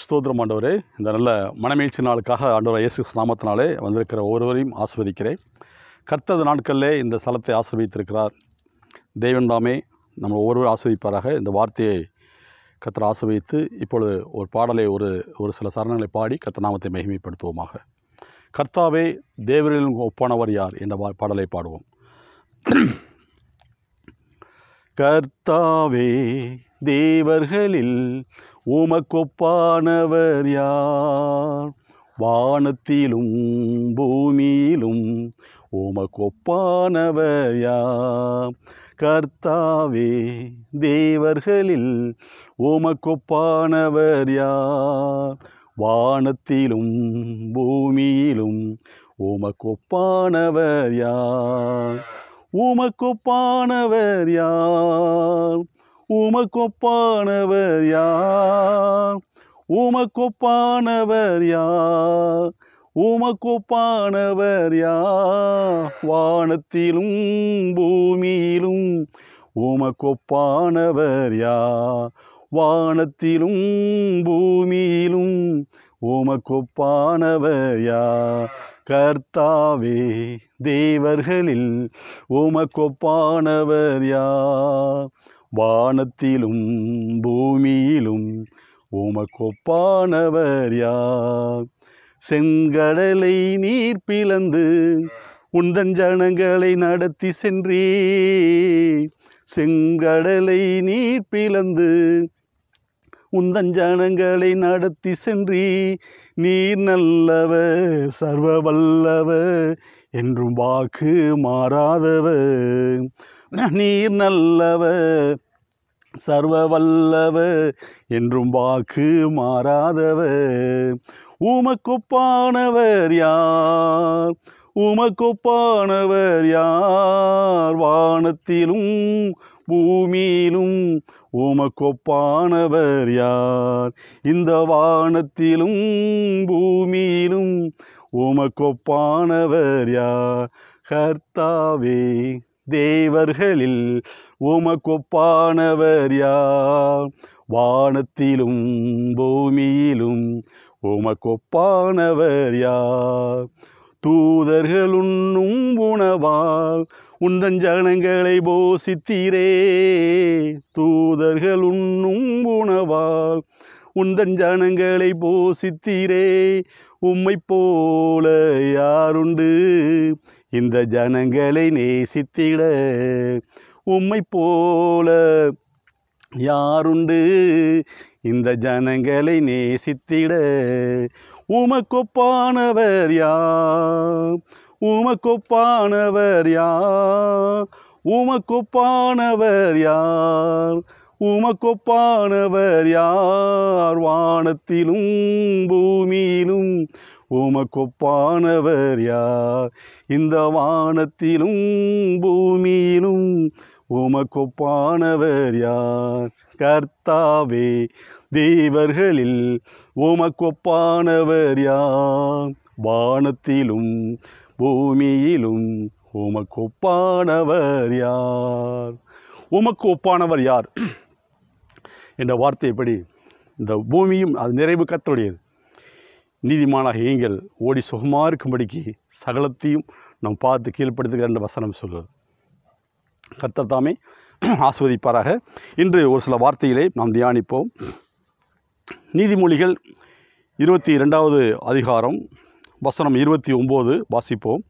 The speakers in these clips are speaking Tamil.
ஸ்தோத்திரம் ஆண்டவரே. இந்த நல்ல மனமகிழ்ச்சி நாளுக்காக ஆண்டவர் இயேசு நாமத்தினாலே வந்திருக்கிற ஒவ்வொருவரையும் ஆசீர்வதிக்கிறேன். கர்த்தர் நாட்களிலே இந்த ஸ்தலத்தை ஆசீர்வதித்திருக்கிறார். தேவன் தாமே நம்ம ஒவ்வொருவரும் ஆசீர்வதிப்பாராக. இந்த வார்த்தையை கர்த்தர் ஆசீர்வதித்து இப்பொழுது ஒரு பாடலை ஒரு சில சரணங்களை பாடி கர்த்தர் நாமத்தை மகிமைப்படுத்துவோமாக. கர்த்தாவே தேவரில் ஒப்பானவர் யார் என்ற பாடலை பாடுவோம். கர்த்தாவே தேவர்களில் உமக்கொப்பானவர் யார்? வானத்திலும் பூமியிலும் உமக்கொப்பானவர் யார்? கர்த்தாவே தேவர்களில் உமக்கொப்பானவர் யார்? வானத்திலும் பூமியிலும் உமக்கொப்பானவர் யார்? உமக்கொப்பானவர் யார்? உமக்கொப்பானவர் யார்? உமக்கொப்பானவர் யார்? உமக்கொப்பானவர் யார்? வானத்திலும் பூமியிலும் உமக்கொப்பானவர் யார்? வானத்திலும் பூமியிலும் உமக்கொப்பானவர் யார்? கர்த்தாவே தேவர்களில் உமக்கொப்பானவர் யார்? வானத்திலும் பூமியிலும் உமக்கொப்பானவர் யார்? செங்கடலை நீர் பிளந்து உந்தன் ஜனங்களை நடத்தி சென்றே. செங்கடலை நீர் பிளந்து உந்தன் ஜனங்களை நடத்தி சென்றி. நீர் நல்லவர் சர்வ வல்லவர் என்றும் வாக்கு மாறாதவர். நீர் நல்லவர் சர்வ வல்லவர் என்றும் வாக்கு மாறாதவர். உமக்கொப்பானவர் யார்? உமக்கொப்பானவர் யார்? வானத்திலும் பூமியிலும் உமக்கொப்பானவர் யார்? இந்த வானத்திலும் பூமியிலும் உமக்கொப்பானவர் யார்? கர்த்தாவே தேவர்களில் உமக்கொப்பானவர் யார்? வானத்திலும் பூமியிலும் உமக்கொப்பானவர் யார்? தூதர்கள் உண்ணும் உணவால் உந்தன் ஜனங்களை போஷித்தீரே. தூதர்கள் உண்ணும் உணவால் உந்தன் ஜனங்களை போஷித்தீரே. உம்மை போல யாருண்டு இந்த ஜனங்களை நேசித்திட? உம்மை போல யாருண்டு இந்த ஜனங்களை நேசித்திட? உமக்கொப்பானவர் யார்? உமக்கொப்பானவர் யார்? உமக்கொப்பானவர் யார்? உமக்கொப்பானவர் யார்? வானத்திலும் பூமியிலும் உமக்கொப்பானவர் யார்? இந்த வானத்திலும் பூமியிலும் உமக்கொப்பானவர் யார்? கர்த்தாவே தேவர்களில் உமக்கொப்பானவர் யார்? வானத்திலும் பூமியிலும் உமக்கொப்பானவர் யார்? உமக்கு ஒப்பானவர் யார் என்ற வார்த்தைப்படி இந்த பூமியும் அது நிறைவு கர்த்தருடையது. நீதிமானாக நீங்கள் ஓடி சுகமாக இருக்கும்படிக்கு சகலத்தையும் நாம் பார்த்து கீழ்ப்படுத்துகிற என்ற வசனம் சொல்வது. கர்த்தர் தாமே ஆஸ்வதிப்பாராக. இன்று ஒரு சில வார்த்தைகளை நாம் தியானிப்போம். நீதிமொழிகள் 22வது அதிகாரம் வசனம் 29 வாசிப்போம்.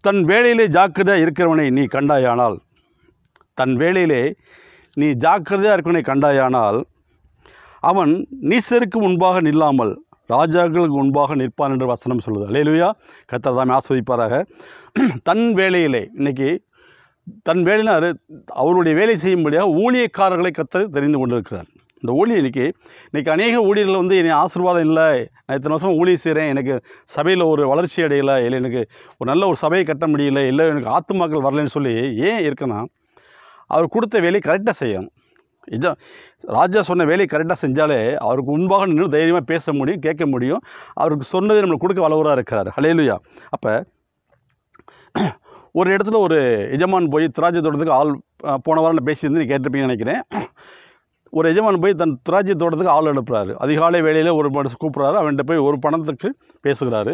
தன் வேலையிலே ஜாக்கிரதையாக இருக்கிறவனை நீ கண்டாயானால், தன் வேலையிலே நீ ஜாக்கிரதையாக இருக்கிறவனை கண்டாயானால் அவன் நீசருக்கு முன்பாக நில்லாமல் ராஜாக்களுக்கு முன்பாக நிற்பான் என்று வசனம் சொல்லுது. அல்லேலூயா. கர்த்தர் தாமே ஆஸ்வதிப்பாராக. தன் வேலையிலே, இன்னைக்கு தன் வேலையினால் அவருடைய வேலை செய்யும்படியாக ஊழியக்காரர்களை கர்த்தர் தெரிந்து கொண்டிருக்கிறார். இந்த ஊழியர் இன்றைக்கி அநேக ஊழியர்கள் என்னை ஆசீர்வாதம் இல்லை, நான் இத்தனை வருஷம் ஊழியர் செய்கிறேன், எனக்கு சபையில் ஒரு வளர்ச்சி அடையலை, இல்லை எனக்கு ஒரு நல்ல ஒரு சபையை கட்ட முடியல, இல்லை எனக்கு ஆத்துமாக்கள் வரலைன்னு சொல்லி ஏன் இருக்குன்னா, அவர் கொடுத்த வேலையை கரெக்டாக செய்யணும். இதான் ராஜா சொன்ன வேலையை கரெக்டாக செஞ்சாலே அவருக்கு முன்பாக நின்று தைரியமாக பேச முடியும், கேட்க முடியும். அவருக்கு சொன்னதை நம்மளுக்கு கொடுக்க வல்லவராக இருக்கிறார். ஹல்லேலூயா. அப்போ ஒரு இடத்துல ஒரு எஜமான் போய் திராட்சை தோட்டத்துக்கு ஆள் போன வாரம் பேசியிருந்து கேட்டிருப்பீங்கன்னு நினைக்கிறேன். ஒரு எஜமான் போய் தன் திராட்சை தோட்டத்துக்கு ஆள் அனுப்புகிறாரு. அதிகாலை வேளையில் ஒரு மனுஷன் கூப்பிட்றாரு. அவன்கிட்ட போய் ஒரு பணத்துக்கு பேசுகிறாரு.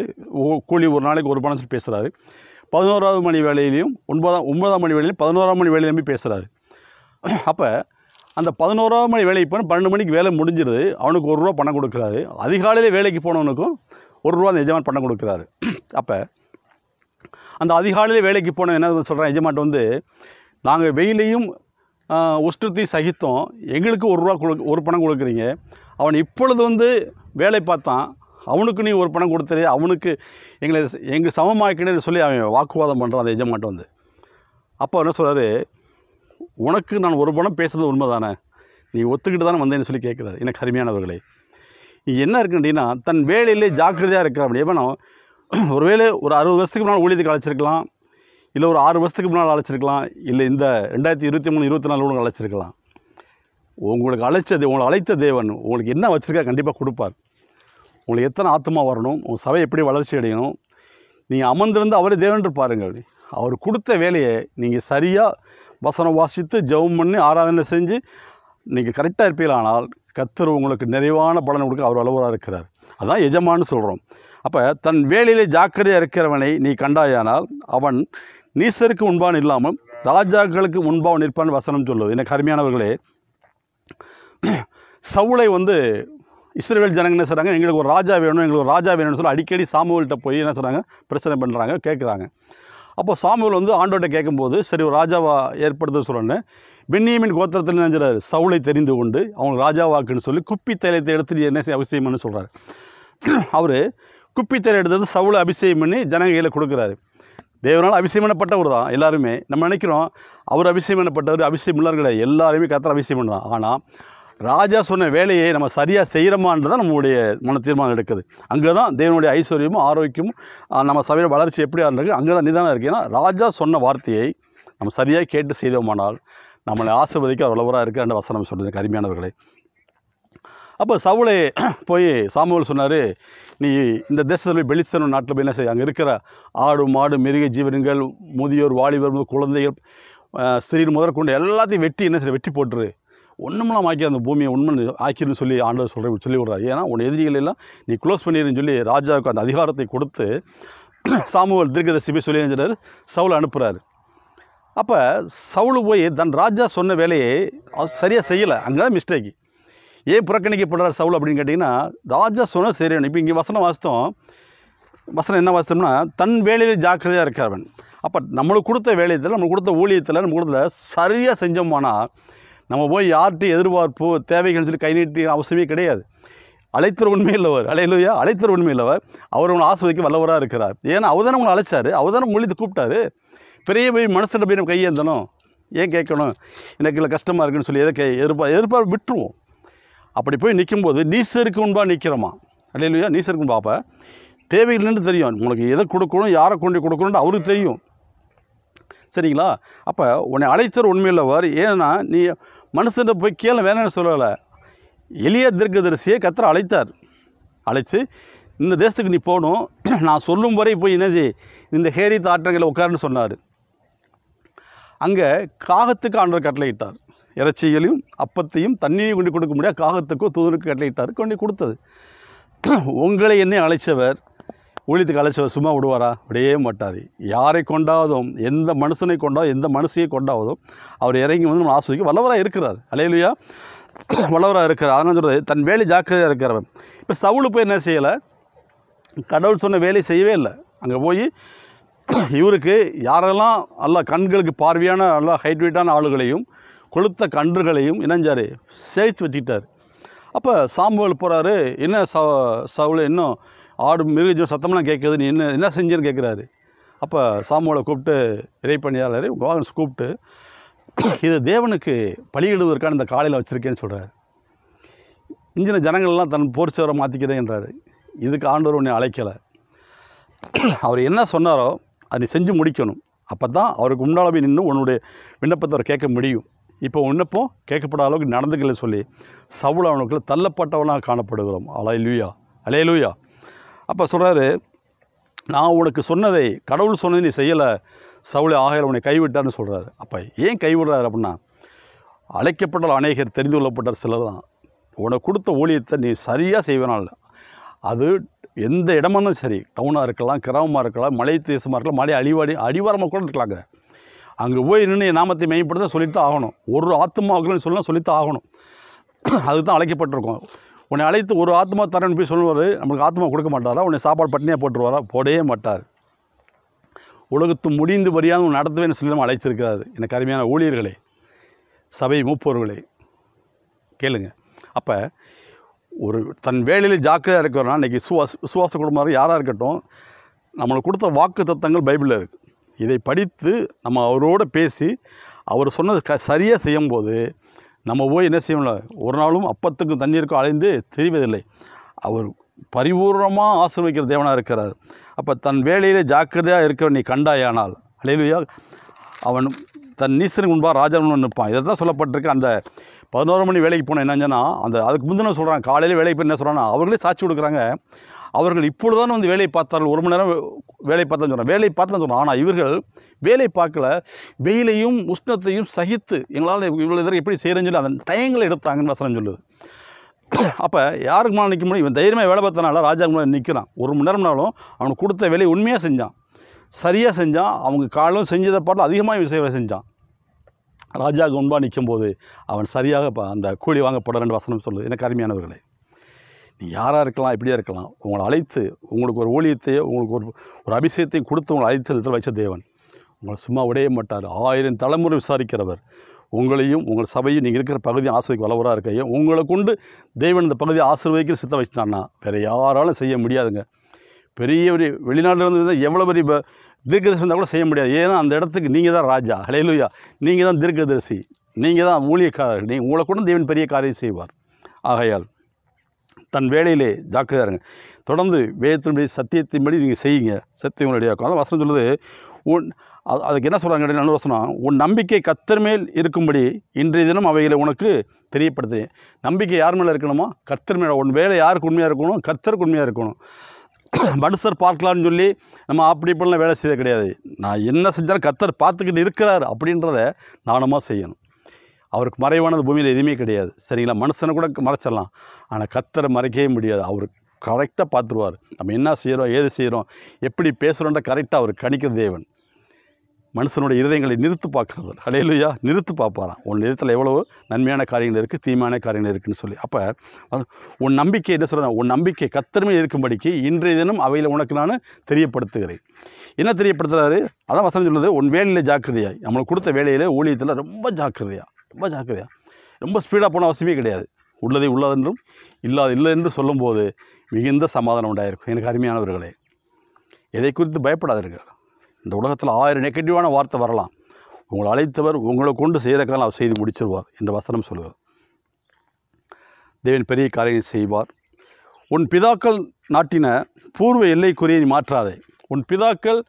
கூலி ஒரு நாளைக்கு ஒரு பணம் சொல்லி பேசுகிறாரு. 11ஆவது மணி வேலையிலையும் 9ஆம் மணி வேலையிலையும் 11ஆம் மணி வேலையிலையும் போய் பேசுகிறாரு. அப்போ அந்த 11ஆம் மணி வேலைக்கு போனால் 12 மணிக்கு வேலை முடிஞ்சிருது. அவனுக்கு ₹1 பணம் கொடுக்குறாரு. அதிகாலையில் வேலைக்கு போனவனுக்கும் ₹1 அந்த எஜமான் பணம் கொடுக்குறாரு. அப்போ அந்த அதிகாலையில் வேலைக்கு போன என்ன சொல்கிறான் எஜமான்ட்ட வந்து, நாங்கள் வெயிலையும் உஷ்ணத்தையும் சகித்தோம், எங்களுக்கு ₹1 பணம் கொடுக்குறீங்க. அவன் இப்பொழுது வந்து வேலை பார்த்தான், அவனுக்கு நீ ஒரு பணம் கொடுத்துரு, அவனுக்கு எங்கள் சமமாக்கினு சொல்லி அவன் வாக்குவாதம் பண்ணுறான் அந்த எஜமான்ட்ட வந்து. அப்போ என்ன சொல்கிறாரு, உனக்கு நான் ஒரு பணம் பேசுகிறது உண்மை தானே, நீ ஒத்துக்கிட்டு தானே வந்தேன்னு சொல்லி கேட்குறாரு. எனக்கு அருமையானவர்களே, இது என்ன இருக்குன்னா, தன் வேலையிலே ஜாக்கிரதையாக இருக்கிறான். எவனோ ஒருவேளை ஒரு 60 வருஷத்துக்கு முன்னால் ஊழியத்துக்கு அழைச்சிருக்கலாம், இல்லை ஒரு 6 வருஷத்துக்கு முன்னால் அழைச்சிருக்கலாம், இல்லை இந்த 2023 24 கூட அழைச்சிருக்கலாம். உங்களுக்கு அழைத்த தேவன் உங்களுக்கு என்ன வச்சுருக்கா கண்டிப்பாக கொடுப்பார். உங்களுக்கு எத்தனை ஆத்மா வரணும், உங்கள் சபை எப்படி வளர்ச்சி அடையணும், நீங்கள் அமர்ந்திருந்து அவரே தேவன் பாருங்கள். அவர் கொடுத்த வேலையை நீங்கள் சரியாக வசனம் வாசித்து ஜெபம் பண்ணி ஆராதனை செஞ்சு நீங்கள் கரெக்டாக இருப்பீங்களானால் கர்த்தர் உங்களுக்கு நிறைவான பலனை கொடுக்க அவர் அளவராக இருக்கிறார். அதான் எஜமான்னு சொல்கிறோம். அப்போ தன் வேலையிலே ஜாக்கிரதையாக இருக்கிறவனை நீ கண்டாயானால் அவன் நீசருக்கு முன்பான் இல்லாமல் ராஜாக்களுக்கு முன்பாக நிற்பான்னு வசனம் சொல்லுவது. எனக்கு அருமையானவர்களே, சவுலை வந்து இஸ்ரவேல் ஜனங்க என்ன சொல்கிறாங்க, எங்களுக்கு ஒரு ராஜா வேணும்னு சொல்லி அடிக்கடி சாமுவேல்கிட்ட போய் என்ன சொல்கிறாங்க, பிரச்சனை பண்ணுறாங்க, கேட்குறாங்க. அப்போ சாமுவேல் வந்து ஆண்டவர்கிட்ட கேட்கும்போது சரி ஒரு ராஜாவா ஏற்படுத்த சொல்லணுன்னு பென்னியமின் கோத்திரத்தில் நினைஞ்சிறாரு. சவுலை தெரிந்து கொண்டு அவங்க ராஜாவாக்குன்னு சொல்லி குப்பி தைலத்தை எடுத்து என்ன அபிஷேகம் பண்ணி சொல்கிறார். அவர் குப்பி தைலம் எடுத்தது சவுலை அபிஷேகம் பண்ணி ஜனங்கையில் கொடுக்குறாரு. தேவனால் அபிஷேகம் பண்ணப்பட்டவர் தான் எல்லாருமே. நம்ம நினைக்கிறோம் அவர் அபிஷேகம் பண்ணப்பட்டவர், அபிஷேகம் இல்லாத கிடையாது, எல்லாருமே கர்த்தர் அபிஷேகம் பண்ணலாம். ஆனால் ராஜா சொன்ன வேலையை நம்ம சரியாக செய்கிறோமான்றதான் நம்மளுடைய மன தீர்மானம் எடுக்குது. அங்கே தான் தேவனுடைய ஐஸ்வர்யமும் ஆரோக்கியமும் நம்ம சபையோட வளர்ச்சி எப்படியா இருக்குது, அங்கே தான் நிதானம் இருக்குது. ஏன்னா ராஜா சொன்ன வார்த்தையை நம்ம சரியாக கேட்டு செய்தோமானால் நம்மளை ஆசீர்வதிக்க அவர் வல்லவராக இருக்குது என்ற வசனம் சொல்லுது அருமையானவர்களே. அப்போ சவுலை போய் சாமுவேல் சொன்னார், நீ இந்த தேசத்தில் போய் பெலிஸ்தீன் நாட்டில் போய் என்ன செய்ய, அங்கே இருக்கிற ஆடு மாடு மிருக ஜீவன்கள் முதியோர் வாலிபர் குழந்தைகள் ஸ்திரீ முதற்கொண்டு எல்லாத்தையும் வெட்டி போட்டுரு, ஒன்றுமெல்லாம் ஆக்கி அந்த பூமியை உண்மை ஆக்கிருன்னு சொல்லி ஆண்டவர் சொல்லி விட்றாரு. ஏன்னா உன் எதிரிகள் எல்லாம் நீ க்ளோஸ் பண்ணிடுன்னு சொல்லி ராஜாவுக்கு அந்த அதிகாரத்தை கொடுத்து சாமுவேல் தீர்க்கதரிசி சொல்லி செஞ்சார். சவுல் அனுப்புகிறாரு. அப்போ சவுல் போய் தன் ராஜா சொன்ன வேலையை சரியாக செய்யலை. அங்கே தான் மிஸ்டேக்கு. ஏன் புறக்கணிக்கப்படுறார் சவுல் அப்படின்னு கேட்டிங்கன்னா, ராஜா சொன்ன சரியான. இப்போ இங்கே வசனம் என்ன வாசித்தோம்னா, தன் வேலையில் ஜாக்கிரதையாக இருக்கிறவன். அப்போ நம்மளுக்கு கொடுத்த வேலையத்தில், நம்மளுக்கு கொடுத்த ஊழியத்தில், நம்ம கொடுத்த சரியாக செஞ்சோம்னா நம்ம போய் யார்கிட்டையும் எதிர்பார்ப்பு தேவைகள்னு சொல்லி கை நீட்டி அவசியமே கிடையாது. அழைத்தர் உண்மை இல்லவர், அழைத்தர் உண்மை இல்லவர், அவர் உங்களை ஆசிர்வதிக்க வல்லவராக இருக்கிறார். ஏன்னா அவர் தானே உங்களை அழைச்சார், அவர் தானே மொழித்து கூப்பிட்டாரு. பெரிய போய் மனசில் போய் நம்ம கையேந்தணும், ஏன் கேட்கணும், எனக்கு இல்லை கஷ்டமாக இருக்குன்னு சொல்லி எதிர்பார்ப்பு விட்டுருவோம். அப்படி போய் நிற்கும்போது நீசருக்கு முன்பாக நிற்கிறோமா, அல்லையா, நீசருக்கு முன்பா. அப்போ தேவைகள்னு தெரியும், உங்களுக்கு எதை கொடுக்கணும், யாரை கொண்டு கொடுக்கணும்னு அவருக்கு தெரியும், சரிங்களா. அப்போ உன்னை அழைத்தர் உண்மையுள்ளவர். ஏன்னா நீ மனுஷன் போய் கேள வேணும்னு சொல்லலை. எளிய தீர்க்கதரிசியை கர்த்தர் அழைச்சு இந்த தேசத்துக்கு நீ போகணும், நான் சொல்லும் வரை போய் என்ன செய், இந்த ஹேரித் ஆற்றங்களை உட்காருன்னு சொன்னார். அங்கே காகத்துக்கு ஆண்டவர் கட்டளையிட்டார். இறைச்சிகளையும் அப்பத்தையும் தண்ணீரையும் கொண்டு கொடுக்க முடியாது, காகத்துக்கோ தூதருக்கு கட்டளையிட்டார், கொண்டு கொடுத்தது. உங்களை என்னை அழைச்சவர், ஊழியத்துக்கு அழைச்சவர் சும்மா விடுவாரா? விடையே மாட்டார். யாரை கொண்டாவதும், எந்த மனுஷனை கொண்டாவதும், எந்த மனுஷையை கொண்டாவதும் அவர் இறங்கி வந்து நம்ம ஆசிரியக்க வல்லவராக இருக்கிறார். அல்லேலூயா, வல்லவராக இருக்கிறார். அதனால் சொல்கிறது தன் வேலை ஜாக்கிரதையாக இருக்கிறவன். இப்போ சவுல் போய் என்ன செய்யலை, கடவுள் சொன்ன வேலை செய்யவே இல்லை. அங்கே போய் இவருக்கு யாரெல்லாம் நல்லா கண்களுக்கு பார்வையான நல்லா ஹைட் வெயிட்டான ஆளுகளையும் கொளுத்த கன்றுகளையும் இணைஞ்சார், சேர்த்து வச்சுக்கிட்டார். அப்போ சாமுவேல் போகிறாரு, என்ன சவுல் இன்னும் ஆடு மிருக சத்தம்லாம் கேட்குது, நீ என்ன செஞ்சேன்னு கேட்குறாரு. அப்போ சாமுவேலை கூப்பிட்டு இறைப்பணியாளர் கூப்பிட்டு இது தேவனுக்கு பலியிடுவதற்கான இந்த காலையில் வச்சுருக்கேன்னு சொல்கிறார். இன்ஜின ஜனங்கள்லாம் தன் போர்ச்சவரை மாற்றிக்கிறேன்றாரு. இதுக்கு ஆண்டவர் உன்னை அழைக்கலை. அவர் என்ன சொன்னாரோ அதை செஞ்சு முடிக்கணும். அப்போ தான் அவருக்கு முன்னால் போய் நின்று உன்னுடைய விண்ணப்பத்தை அவர் கேட்க முடியும். இப்போ விண்ணப்பம் கேட்கப்படாத அளவுக்கு நடந்துக்கல சொல்லி சவுல் அவனுக்குள்ள தள்ளப்பட்டவனாக காணப்படுகிறோம். அல்லேலூயா. அப்போ சொல்கிறாரு, நான் உனக்கு சொன்னதை, கடவுள் சொன்னதை நீ செய்யலை, சவுலை ஆகையில் உன்னை கைவிட்டான்னு சொல்கிறாரு. அப்போ ஏன் கைவிடுறாரு அப்படின்னா, அழைக்கப்பட்ட அநேகர், தெரிந்து கொள்ளப்பட்ட சிலர் தான். உனக்கு கொடுத்த ஊழியத்தை நீ சரியாக செய்வனால், அது எந்த இடமானாலும் சரி, டவுனாக இருக்கலாம், கிராமமாக இருக்கலாம், மலை தேசமாக இருக்கலாம், மலை அடிவாரமாக கூட இருக்கலாங்க. அங்கே போய் நின்று என் நாமத்தை மேம்படுத்த சொல்லித்தான் ஆகணும். ஒரு ஆத்மாவுக்குன்னு சொல்லலாம், சொல்லித்தான் ஆகணும். அதுதான் அழைக்கப்பட்டிருக்கோம். உன்னை அழைத்து ஒரு ஆத்மா தரேன்னு போய் சொல்லுவார், நம்மளுக்கு ஆத்மா கொடுக்க மாட்டாரா? உன்னை சாப்பாடு பட்டினியாக போட்டுருவாரா? போடவே மாட்டார். உலகத்து முடிந்து வரியாக உன் நடத்துவேன்னு சொல்லி நம்ம அழைத்திருக்கிறாரு. எனக்கு அருமையான ஊழியர்களே, சபை மூப்பவர்களே, கேளுங்க. அப்போ ஒரு தன் வேலையில் ஜாக்கிரதையாக இருக்கிறோன்னா, இன்றைக்கி விசுவாச குடும்பம் யாராக இருக்கட்டும், நம்மளுக்கு கொடுத்த வாக்கு தத்தங்கள் பைபிளில் இருக்குது. இதை படித்து நம்ம அவரோடு பேசி அவர் சொன்னது சரியாக செய்யும்போது நம்ம போய் என்ன செய்யல, ஒரு நாளும் அப்பத்துக்கும் தண்ணீருக்கும் அலைந்து தெரிவதில்லை. அவர் பரிபூர்ணமாக ஆசீர்வதிக்கிற தேவனாக இருக்கிறார். அப்போ தன் வேலையிலே ஜாக்கிரதையாக இருக்கவன் நீ கண்டாயானால், அல்லேலூயா, அவன் தன் நீசனுக்கு முன்பாக ராஜாவுன்னு நிற்பான். இதை தான் சொல்லப்பட்டிருக்கு. அந்த 11 மணி வேலைக்கு போனால் என்னன்னா, அதுக்கு முந்தின சொல்கிறாங்க, காலையில் வேலைக்கு போய் என்ன சொல்கிறாங்கன்னா, அவர்களே சாட்சி கொடுக்குறாங்க, அவர்கள் இப்பொழுதுதான் வந்து வேலை பார்த்தார்கள், 1 மணி நேரம் வேலை பார்த்தான்னு சொல்கிறாங்க, வேலை பார்த்தான்னு சொல்கிறாங்க. ஆனால் இவர்கள் வேலை பார்க்கல, வெயிலையும் உஷ்ணத்தையும் சகித்து எங்களால் இவ்வளோ இதற்கு எப்படி செய்கிறேன்னு சொல்லி அந்த டயங்களை எடுத்தாங்கன்னு வசனம் சொல்லுது. அப்போ யாருக்கு மேலே நிற்க முடியும்? இவன் தைரியமாக வேலை பார்த்தனால ராஜா மேலே நிற்கிறான். 1 மணி நேரம்னாலும் அவனுக்கு கொடுத்த வேலையை உண்மையாக செஞ்சான், சரியாக செஞ்சான். அவங்க காலம் செஞ்சதை பாட்டில் அதிகமாக விஷயம் செஞ்சான். ராஜாவுக்கு முன்பாக நிற்கும்போது அவன் சரியாக அந்த கூலி வாங்கப்படுறன்னு வசனம் சொல்லுது. எனக்கு அருமையானவர்களே, நீ யாராக இருக்கலாம், இப்படியாக இருக்கலாம், உங்களை அழைத்து உங்களுக்கு ஒரு ஊழியத்தையோ உங்களுக்கு ஒரு அபிஷேகத்தையும் கொடுத்து உங்களை அழைத்து வச்ச தேவன் உங்களை சும்மா விடைய மாட்டார். 1000 தலைமுறை விசாரிக்கிறவர். உங்களையும் உங்கள் சபையும் நீங்கள் இருக்கிற பகுதியை ஆசீர்வதிக்க வல்லவராக இருக்கையோ, உங்களை கொண்டு தேவன் இந்த பகுதியை ஆசீர்வதிக்க சித்த வச்சுட்டான்னா வேறு யாராலும் செய்ய முடியாதுங்க. பெரிய வெளிநாட்டில் இருந்து எவ்வளோ பெரிய தீர்க்கதரிசி இருந்தால் கூட செய்ய முடியாது. ஏன்னா அந்த இடத்துக்கு நீங்கள் தான் ராஜா. ஹல்லேலூயா, நீங்கள் தான் தீர்க்கதரிசி, நீங்கள் தான் ஊழியக்காரர். நீங்கள் உங்களை கொண்டு தேவன் பெரிய காரியம் செய்வார். ஆகையால் தன் வேலையிலே ஜாக்கிரதையாக இருங்க. தொடர்ந்து வேதத்தினுடைய சத்தியத்தின்படி நீங்கள் செய்யுங்க. சத்தியங்களுடைய அதான் வசனம் சொல்லுது. அதுக்கு என்ன சொல்கிறாங்க? நல்ல வசனம், உன் நம்பிக்கை கர்த்தர் மேல் இருக்கும்படி இன்றைய தினம் அவைகளை உனக்கு தெரியப்படுத்து. நம்பிக்கை யார் மேலே இருக்கணுமா? கர்த்தர் மேலே. உன் வேலை யாருக்கு உண்மையாக இருக்கணும்? கர்த்தருக்கு உண்மையாக இருக்கணும். மனுஷர் பார்க்கலான்னு சொல்லி நம்ம அப்படி இப்படிலாம் வேலை செய்ய கிடையாது. நான் என்ன செஞ்சாலும் கர்த்தர் பார்த்துக்கிட்டு இருக்கிறார் அப்படின்றத நானுமா செய்யணும். அவருக்கு மறைவானது பூமியில் எதுவுமே கிடையாது. சரிங்களா? மனுஷனை கூட மறைச்சிடலாம், ஆனால் கர்த்தரை மறைக்கவே முடியாது. அவர் கரெக்டாக பார்த்துருவார். நம்ம என்ன செய்கிறோம், ஏது செய்கிறோம், எப்படி பேசுகிறோன்ற கரெக்டாக அவர் கணிக்கிற தேவன். மனுஷனுடைய இருதயங்களை நிறுத்து பார்க்குறவர். ஹல்லேலூயா, நிறுத்து பார்ப்பாராம். உன் நிறுத்தில் எவ்வளவோ நன்மையான காரியங்கள் இருக்குது, தீமையான காரியங்கள் இருக்குதுன்னு சொல்லி. அப்போ உன் நம்பிக்கை என்ன சொல்கிறேன்? உன் நம்பிக்கை கர்த்தர் மேல் இருக்கும்படிக்கு இன்றைய தினம் அவையில் உனக்கு நான் தெரியப்படுத்துகிறேன். என்ன தெரியப்படுத்துகிறாரு? அதான் வசனம் சொல்லுது, உன் வேலையில் ஜாக்கிரதையாய். நம்மளுக்கு கொடுத்த வேலையில் ஊழியத்தில் ரொம்ப ஜாக்கிரதையாக, ரொம்ப ஸ்பீடாக போன அவசியமே கிடையாது. உள்ளதை உள்ளதென்றும் இல்லை என்று சொல்லும்போது மிகுந்த சமாதானம் உண்டாயிருக்கும். எனக்கு அருமையானவர்களே, எதை குறித்து பயப்படாதீர்கள். இந்த உலகத்தில் 1000 நெகட்டிவான வார்த்தை வரலாம். உங்களை அழைத்தவர் உங்களை கொண்டு செய்கிறக்காக அவர் செய்து முடிச்சிருவார் என்ற வசனம் சொல்லுவார். தேவன் பெரிய காரியங்கள் செய்வார். உன் பிதாக்கள் நாட்டின பூர்வ எல்லைக்குறியை நீ மாற்றாதே. உன் பிதாக்கள்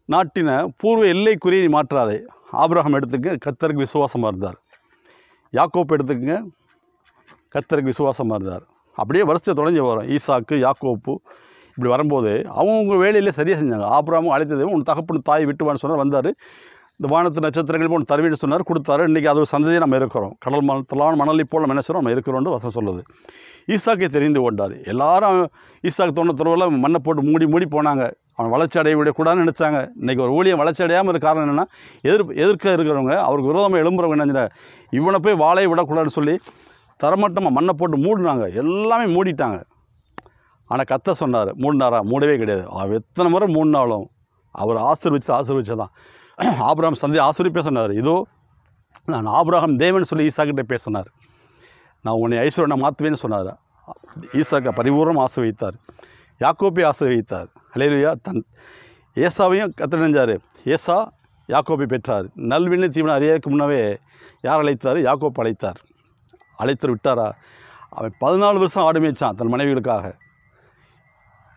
நாட்டின பூர்வ எல்லைக்குறியை நீ மாற்றாதே. ஆபிரகாம் எடுத்துக்க, கர்த்தருக்கு விசுவாசமாக இருந்தார். யாக்கோப்பு எடுத்துக்கங்க, கர்த்தருக்கு விசுவாசமாக இருந்தார். அப்படியே வருஷத்தை தொடங்கி வரும். ஈசாக்கு, யாக்கோப்பு இப்படி வரும்போது அவங்க வேலையிலே சரியாக செஞ்சாங்க. ஆபிரகாமும் அழைத்தது, உன் தகப்பன் தாய் விட்டுவான்னு சொன்னார், வந்தார். இந்த வானத்து நட்சத்திரங்கள் ஒன்று தருவின்னு சொன்னார், கொடுத்தாரு. இன்றைக்கி அது ஒரு சந்ததியை நம்ம இருக்கிறோம். கடல் மணத்தலான மணலி போல் நம்ம என்ன செய்கிறோம், நம்ம இருக்கிறோன்னு வசனம் சொல்லுது. ஈசாக்கை தெரிந்து கொண்டார். எல்லாரும் ஈசாக்கு தோணத்துறவில் மண்ணை போட்டு மூடி போனாங்க. அவன் வளர்ச்சி அடைய விடக்கூடாதுன்னு நினச்சாங்க. இன்றைக்கி ஒரு ஊழியம் வளர்ச்சி அடையாமல் இருக்க காரணம் என்னென்னா, எதிர்க்க இருக்கிறவங்க, அவருக்கு விரோதமாக எழும்புறவங்க என்ன, இவனை போய் வாழையை விடக்கூடாதுன்னு சொல்லி தரமட்டமாக மண்ணை போட்டு மூடினாங்க. எல்லாமே மூடிட்டாங்க. ஆனால் கர்த்தர் சொன்னார், மூடினாரா? மூடவே கிடையாது. அவர் எத்தனை முறை மூடினாலும் அவர் ஆசீர்வதிச்சதான். ஆபிரகாம் ஆசீர்வதிப்பே சொன்னார். இதோ நான் ஆபிரகாம் தேவன் சொல்லி ஈசாக்கிட்ட பேசினார். நான் உன்னை ஐஸ்வர்யனை மாற்றுவேன்னு சொன்னார். ஈசாக்கை பரிபூர்ணம் ஆசீர்வதித்தார். யாக்கோப்பை ஆசீர்வதித்தார். ஹல்லேலூயா. ஏசாவையும் கர்த்தர் நினைஞ்சார். ஏசா யாக்கோப்பை பெற்றார். நல்வினை தீவனை அறியறதுக்கு முன்னவே யார் அழைத்தார்? யாக்கோப்பு அழைத்தார். அழைத்து விட்டாரா? அவன் 14 வருஷம் ஆடு மேய்ச்சான் தன் மனைவிகளுக்காக.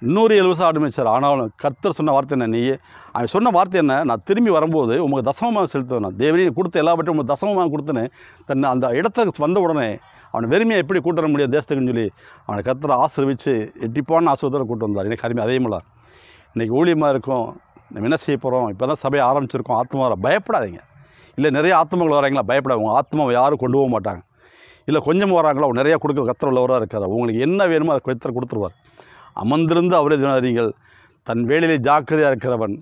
107 வருஷம் ஆடு மேய்ச்சார். ஆனாலும் கர்த்தர் சொன்ன வார்த்தை என்ன? அவன் சொன்ன வார்த்தை என்ன? நான் திரும்பி வரும்போது உங்களுக்கு தசமமாக செலுத்துவேன். நான் தேவனையை கொடுத்த எல்லாவற்றையும் உங்களுக்கு தசமமாக கொடுத்தேன்னு தன்னை அந்த இடத்துக்கு வந்த உடனே அவனை வெறுமையாக எப்படி கூட்ட வர முடியாது தேசத்துக்குன்னு சொல்லி அவனை கர்த்தரை ஆசீர்வதித்து எட்டிப்பான ஆசீர்வாதத்தை கூட்டு வந்தார். எனக்கு அருமை. அதே போல இன்றைக்கி ஊழியமாக இருக்கும், நம்ம என்ன செய்ய போகிறோம், இப்போ தான் சபையை ஆரம்பிச்சிருக்கோம், ஆத்மாவை பயப்படாதீங்க. இல்லை நிறைய ஆத்மாக்கள் வராங்களா, பயப்படாது. உங்கள் ஆத்மாவை யாரும் கொண்டு போக மாட்டாங்க. இல்லை கொஞ்சம் வராங்களா, நிறையா கொடுக்க கர்த்தர் உள்ளவராக இருக்கார். உங்களுக்கு என்ன வேணுமோ அதை கர்த்தர் கொடுத்துருவார். அமர்ந்திருந்து அவரே நீங்கள் தன் வேலையிலே ஜாக்கிரதையாக இருக்கிறவன்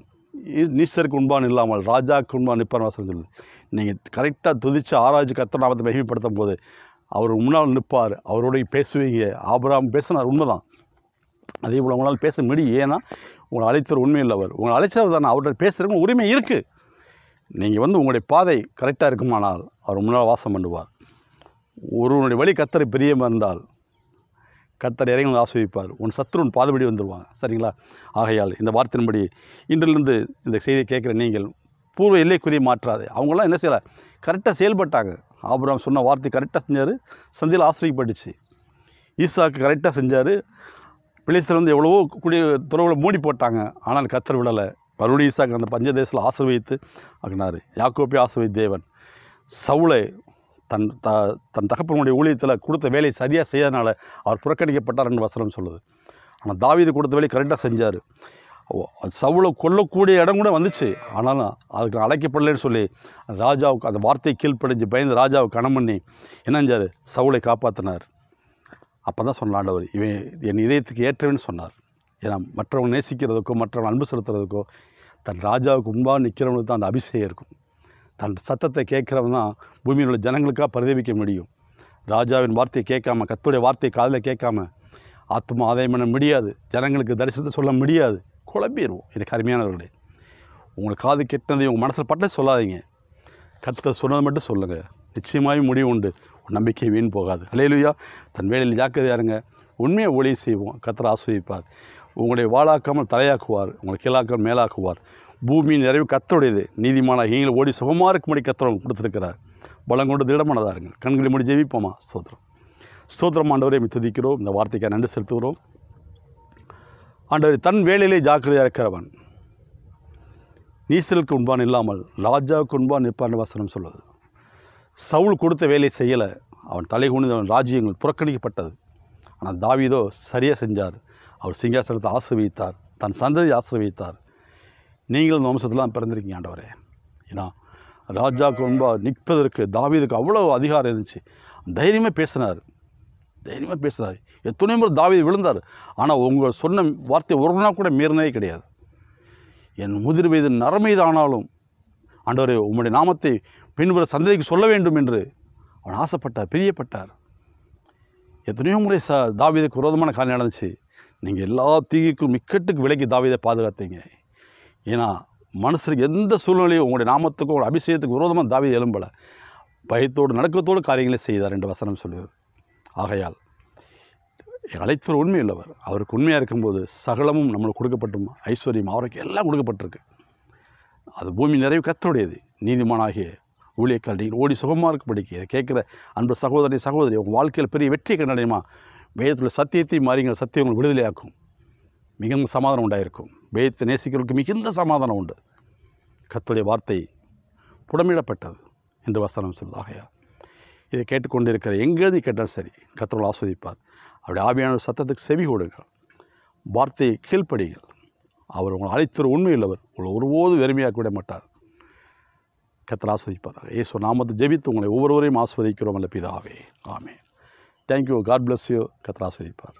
நீசருக்கு உண்பான் இல்லாமல் ராஜாவுக்கு உண்பான் நிற்பான் வாசல் சொல்லுது. நீங்கள் கரெக்டாக துதித்து ஆராய்ச்சி கர்த்தர் நாமத்தை மகிமைப்படுத்தும் போது அவர் முன்னால் நிற்பார். அவரோடய பேசுவீங்க. ஆபிரகாம் பேசினார், உண்மைதான். அதே போல் உங்களால் பேச முடியும். ஏன்னா உங்களை அழைத்தவர் உண்மையில் அவர். உங்களை அழைத்தவர் தானே, அவர்கிட்ட பேசுகிறதுக்கு உரிமை இருக்குது. நீங்கள் உங்களுடைய பாதை கரெக்டாக இருக்குமானால் அவர் முன்னால் வாசம் பண்ணுவார். ஒருவனுடைய வழி கர்த்தரை பிரியமாக இருந்தால் கர்த்தர் இறங்கி வந்து ஆசீர்வதிப்பார். உன் சத்துருன் பாதுபடி வந்துடுவாங்க. சரிங்களா? ஆகையால் இந்த வார்த்தையின்படி இன்றிலிருந்து இந்த செய்தியை கேட்குற நீங்கள் பூர்வ எல்லைக்குரிய மாற்றாதே. அவங்களாம் என்ன செய்யலை, கரெக்டாக செயல்பட்டாங்க. ஆபிரகாம் சொன்ன வார்த்தை கரெக்டாக செஞ்சார், சந்தையில் ஆசிரியப்பட்டுச்சு. ஈசாக்கு கரெக்டாக செஞ்சார். பிளேஸில் எவ்வளவோ துறவுகளை மூடி போட்டாங்க, ஆனால் கர்த்தர் விடலை. மறுபடியும் ஈசாக்கு அந்த பஞ்சதேசத்தில் ஆசீர்வதித்து ஆகினார். யாக்கோப்பை ஆசீர்வதி தேவன் சவுலை தன் தகப்பனுடைய ஊழியத்தில் கொடுத்த வேலையை சரியாக செய்யாதனால அவர் புறக்கணிக்கப்பட்டார் என்று வசனம் சொல்லுது. ஆனால் தாவீது கொடுத்த வேலையை கரெக்டாக செஞ்சார். சவுலை கொல்லக்கூடிய இடம் கூட வந்துச்சு, ஆனாலும் அதுக்கு அழைக்கப்படலைன்னு சொல்லி ராஜாவுக்கு அந்த வார்த்தையை கீழ்ப்படிஞ்சு பயந்து ராஜாவை கணம் பண்ணி என்ன செஞ்சார், சவுலை காப்பாற்றினார். அப்போ தான் சொன்ன ஆண்டவர், இவன் என் இதயத்துக்கு ஏற்றவன்னு சொன்னார். ஏன்னா மற்றவங்க நேசிக்கிறதுக்கோ மற்றவங்க அன்பு செலுத்துறதுக்கோ தன் ராஜாவுக்கு முன்பாக நிற்கிறவனுக்கு தான் அந்த அபிஷேகம் இருக்கும். தன் சத்தத்தை கேட்குறவன் தான் பூமியில் உள்ள ஜனங்களுக்காக பரிதவிக்க முடியும். ராஜாவின் வார்த்தையை கேட்காம, கர்த்தருடைய வார்த்தையை காதில் கேட்காம ஆத்மா ஆதாயம் பண்ண முடியாது. ஜனங்களுக்கு தரிசனத்தை சொல்ல முடியாது. குழம்பிடுவோம். எனக்கு அருமையானவர்களே, உங்களுக்கு காது கெட்டதையும் உங்கள் மனசில் பட்டே சொல்லாதீங்க. கர்த்தர் சொன்னதை மட்டும் சொல்லுங்கள். நிச்சயமாகவே முடிவு உண்டு. நம்பிக்கை வீண் போகாது. அல்லேலூயா. தன் வேலையில் ஜாக்கிரதையாக இருங்க. உண்மையை ஒளி செய்வோம். கர்த்தர் ஆசீர்வதிப்பார். உங்களுடைய வாளாக்காமல் தலையாக்குவார். உங்களை கீழாக்காமல் மேலாக்குவார். பூமியின் நிறைவு கர்த்தருடையது. நீதிமானாக நீங்களும் ஓடி சுகமாக இருக்கும்படி கர்த்தர் கொடுத்துருக்கிறார். பலம் கொண்டு திடமானதாக இருங்கள். கண்களை மூடி ஜெபிப்போமா? ஸ்தோத்திரம். ஸ்தோத்திரம் ஆண்டவரை துதிக்கிறோம். இந்த வார்த்தைக்காக நன்றி செலுத்துகிறோம். ஆண்டவரை தன் வேலையிலே ஜாக்கிரதையாக இருக்கிறவன் நீசலுக்கு உண்பான் இல்லாமல் ராஜாவுக்கு உண்பான் நிற்பான் வசனம் சொல்லுது. சவுல் கொடுத்த வேலையை செய்யலை. அவன் தலை குனிந்து அவன் ராஜ்யங்கள் புறக்கணிக்கப்பட்டது. ஆனால் தாவீதோ சரியாக செஞ்சார். அவர் சிங்காசனத்தை ஆசீர்வதித்தார். தன் சந்ததியை ஆசீர்வதித்தார். நீங்களும் இந்த வம்சத்தில் பிறந்திருக்கீங்க ஆண்டவரே. ஏன்னா ராஜாவுக்கு முன்பாக நிற்பதற்கு தாவீதுக்கு அவ்வளோ அதிகாரம் இருந்துச்சு. தைரியமாக பேசினார். எத்தனை முறை தாவீது விழுந்தார். ஆனால் உங்கள் சொன்ன வார்த்தை ஒரு நாள் கூட மீறினதே கிடையாது. என் முதிர் வயது நரமீதானாலும் ஆண்டவரே உம்முடைய நாமத்தை பின்புற சந்ததிக்கு சொல்ல வேண்டும் என்று அவன் ஆசைப்பட்டார், பிரியப்பட்டார். எத்தனையோ முறை தாவீதுக்கு விரோதமான காரியம் நடந்துச்சு. நீங்கள் எல்லா தீங்குக்கும் மிக்கட்டுக்கு விலைக்கு தாவீதை பாதுகாத்தீங்க. ஏன்னா மனுஷருக்கு எந்த சூழ்நிலையும் உங்களுடைய நாமத்துக்கும் உங்களுடைய அபிஷேகத்துக்கு விரோதமாக தாவீது எழும்பலை. பயத்தோடு நடுக்கத்தோடு காரியங்களை செய்தார் என்று வசனம் சொல்லுவது. ஆகையால் அழைத்தவர் உண்மையுள்ளவர். அவருக்கு உண்மையாக இருக்கும்போது சகலமும் நம்மளுக்கு கொடுக்கப்பட்டும், ஐஸ்வர்யம் அவருக்கு எல்லாம் கொடுக்கப்பட்டிருக்கு. அது பூமி நிறைவு கர்த்தருடையது. நீதிமானாகிய ஊழியக்காரர் நீங்கள் ஓடி சுகமாக இருக்கும்படிக்கு இதை கேட்குற அன்பு சகோதரி உங்கள் வாழ்க்கையில் பெரிய வெற்றியை கண்டடையுமா? வேதத்தில் சத்தியத்தை மாறிங்கள். சத்தியம் உங்களுக்கு விடுதலையாக்கும். மிகுந்த சமாதானம் உண்டாயிருக்கும். வேதத்தை நேசிக்கிறவர்களுக்கு மிகுந்த சமாதானம் உண்டு. கர்த்தருடைய வார்த்தை புடமிடப்பட்டது என்று வசனம் சொல்வதாகையா இதை கேட்டுக்கொண்டிருக்கிற எங்கேருந்து கேட்டால் சரி, கர்த்தர் ஆஸ்வதிப்பார். அவருடைய ஆவியான சத்தத்துக்கு செவி கொடுங்கள். வார்த்தையை கீழ்ப்படிங்கள். அவர் உங்களை அழைத்தவர் உண்மையுள்ளவர். உங்களை ஒருபோதும் வெறுமையாக்க விட மாட்டார். கர்த்தர் ஆஸ்வதிப்பார். இயேசு நாமத்தை ஜெபித்து உங்களை ஒவ்வொருவரையும் ஆஸ்வதிக்கிறோம் அல்ல பிதாவே. ஆமென். தேங்க்யூ. God bless you. கர்த்தர் ஆஸ்வதிப்பார்.